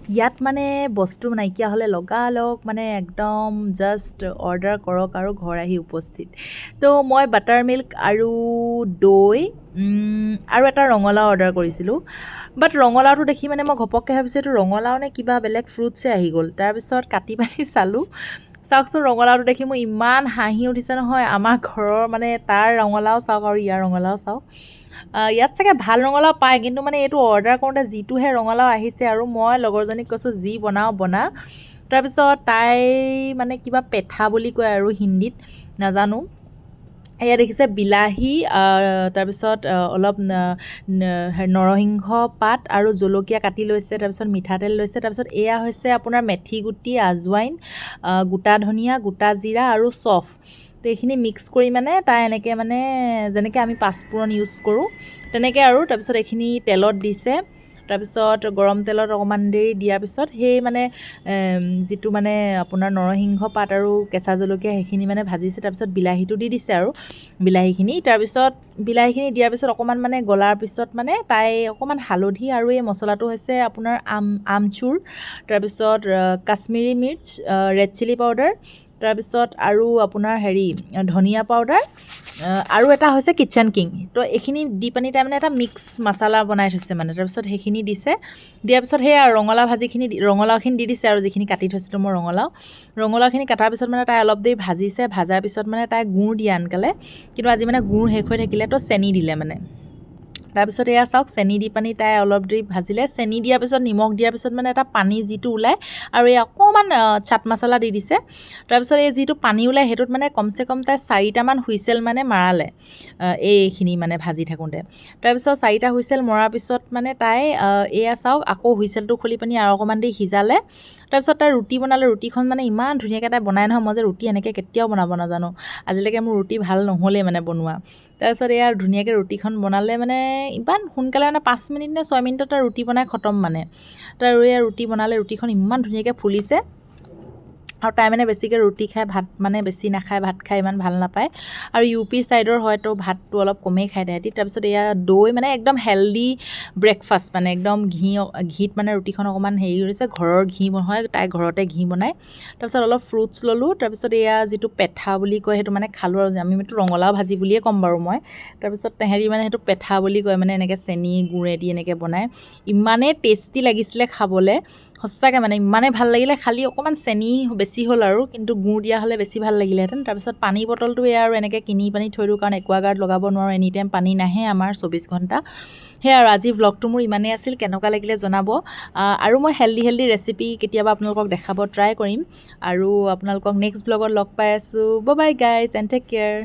ইয়াত মানে বস্তু নাইকিয়া হ'লে লগালগ মানে একদম জাষ্ট অৰ্ডাৰ কৰক আৰু ঘৰ আহি উপস্থিত। তো মই বাটাৰ মিল্ক আৰু দৈ আৰু এটা ৰঙালাও অৰ্ডাৰ কৰিছিলোঁ। বাট ৰঙালাওটো দেখি মানে মই ঘপককৈ ভাবিছোঁ এইটো ৰঙালাও নে কিবা বেলেগ ফ্ৰুটছে আহি গ'ল। তাৰপিছত কাটি পানি চালোঁ, চাওকচোন ৰঙালাওটো দেখি মোৰ ইমান হাঁহি উঠিছে নহয়। আমাৰ ঘৰৰ মানে তাৰ ৰঙালাও চাওক আৰু ইয়াৰ ৰঙালাও চাওক। ইয়াত চাগে ভাল ৰঙালাও পায়, কিন্তু মানে এইটো অৰ্ডাৰ কৰোঁতে যিটোহে ৰঙালাও আহিছে আৰু মই লগৰজনীক কৈছোঁ যি বনাওঁ বনা। তাৰপিছত তাই মানে কিবা পেঠা বুলি কয় আৰু হিন্দীত নাজানো। এয়া দেখিছে বিলাহী, তাৰপিছত অলপ নৰসিংহ পাত আৰু জলকীয়া কাটি লৈছে, তাৰপিছত মিঠাতেল লৈছে, তাৰপিছত এয়া হৈছে আপোনাৰ মেথি গুটি, আজৱাইন, গোটা ধনিয়া, গোটা জিৰা আৰু চফ। তো এইখিনি মিক্স কৰি মানে তাই এনেকৈ মানে যেনেকৈ আমি পাঁচফোৰণ ইউজ কৰোঁ তেনেকৈ আৰু। তাৰপিছত এইখিনি তেলত দিছে, তাৰপিছত গৰম তেলত অকণমান দেৰি দিয়াৰ পিছত সেই মানে যিটো মানে আপোনাৰ নৰসিংহ পাত আৰু কেঁচা জলকীয়া সেইখিনি মানে ভাজিছে, তাৰপিছত বিলাহীটো দি দিছে আৰু বিলাহীখিনি। তাৰপিছত বিলাহীখিনি দিয়াৰ পিছত অকণমান মানে গলাৰ পিছত মানে তাই অকণমান হালধি আৰু এই মছলাটো হৈছে আপোনাৰ আমচুৰ, তাৰপিছত কাশ্মীৰী মিৰ্চ, ৰেড চিলি পাউডাৰ, তাৰপিছত আৰু আপোনাৰ ধনিয়া পাউডাৰ, আৰু এটা হৈছে কিটচেন কিং। তো এইখিনি দি পানি তাই মানে এটা মিক্স মছলা বনাই থৈছে মানে। তাৰপিছত সেইখিনি দিছে, দিয়াৰ পিছত সেই ৰঙালাওখিনি দি দিছে আৰু যিখিনি কাটি থৈছিলোঁ মই ৰঙালাওখিনি কাটাৰ পিছত মানে তাই অলপ দেৰি ভাজিছে। ভাজাৰ পিছত মানে তাই গুড় দিয়ে আনকালে, কিন্তু আজি মানে গুড় শেষ হৈ থাকিলে তো চেনি দিলে মানে। তাৰপিছত এয়া চাওক চেনি দি পানি তাই অলপ দেৰি ভাজিলে। চেনি দিয়াৰ পিছত নিমখ দিয়াৰ পিছত মানে এটা পানী যিটো ওলায় আৰু এই অকণমান চাট মছলা দি দিছে। তাৰপিছত এই যিটো পানী ওলায় সেইটোত মানে কমচে কম তাই 4টামান হুইচেল মানে মাৰালে এইখিনি মানে ভাজি থাকোঁতে। তাৰপিছত 4টা হুইচেল মৰাৰ পিছত মানে তাই এয়া চাওক আকৌ হুইচেলটো খুলি পানি আৰু অকণমান দেৰি সিজালে। তাৰপিছত তাই ৰুটি বনালে। ৰুটিখন মানে ইমান ধুনীয়াকৈ তাই বনাই নহয়, মই যে ৰুটি এনেকৈ কেতিয়াও বনাব নাজানো। আজিলৈকে মোৰ ৰুটি ভাল নহ'লেই মানে বনোৱা। তাৰপিছত এয়া ধুনীয়াকৈ ৰুটিখন বনালে মানে ইমান সোনকালে মানে 5 মিনিট নে 6 মিনিটত তাই ৰুটি বনাই খতম মানে। তাই এয়া ৰুটি বনালে, ৰুটিখন ইমান ধুনীয়াকৈ ফুলিছে। আৰু তাই মানে বেছিকৈ ৰুটি খাই, ভাত মানে বেছি নাখায়, ভাত খাই ইমান ভাল নাপায়। আৰু ইউ পিৰ ছাইডৰ হয়তো ভাতটো অলপ কমেই খায় তাহাঁতি। তাৰপিছত এয়া দৈ মানে একদম হেল্ডি ব্ৰেকফাষ্ট মানে একদম ঘিত মানে ৰুটিখন অকণমান হৈছে, ঘৰৰ ঘি হয়, তাই ঘৰতে ঘি বনায়। তাৰপিছত অলপ ফ্ৰুটছ ল'লোঁ। তাৰপিছত এয়া যিটো পেঠা বুলি কয় সেইটো মানে খালোঁ আৰু আমি এইটো ৰঙালাও ভাজি বুলিয়ে ক'ম বাৰু মই। তাৰপিছত তাহাঁতি মানে সেইটো পেঠা বুলি কয়, মানে এনেকৈ চেনি গুড়েদি এনেকৈ বনায়। ইমানেই টেষ্টি লাগিছিলে খাবলৈ, সঁচাকৈ মানে ইমানেই ভাল লাগিলে। খালি অকণমান চেনি বেছি হ'ল আৰু, কিন্তু গুড় দিয়া হ'লে বেছি ভাল লাগিলেহেঁতেন। তাৰপিছত পানী বটলটো এয়া আৰু এনেকৈ কিনি পানি থৈ দিওঁ, কাৰণ একুৱাগাৰ্ড লগাব নোৱাৰোঁ, এনি টাইম পানী নাহে আমাৰ 24 ঘণ্টা। সেয়া আৰু আজি ভ্লগটো মোৰ ইমানেই আছিল। কেনেকুৱা লাগিলে জনাব। আৰু মই হেল্ডি ৰেচিপি কেতিয়াবা আপোনালোকক দেখাব ট্ৰাই কৰিম। আৰু আপোনালোকক নেক্সট ভ্লগত লগ পাই আছোঁ। Bye bye guys and take care.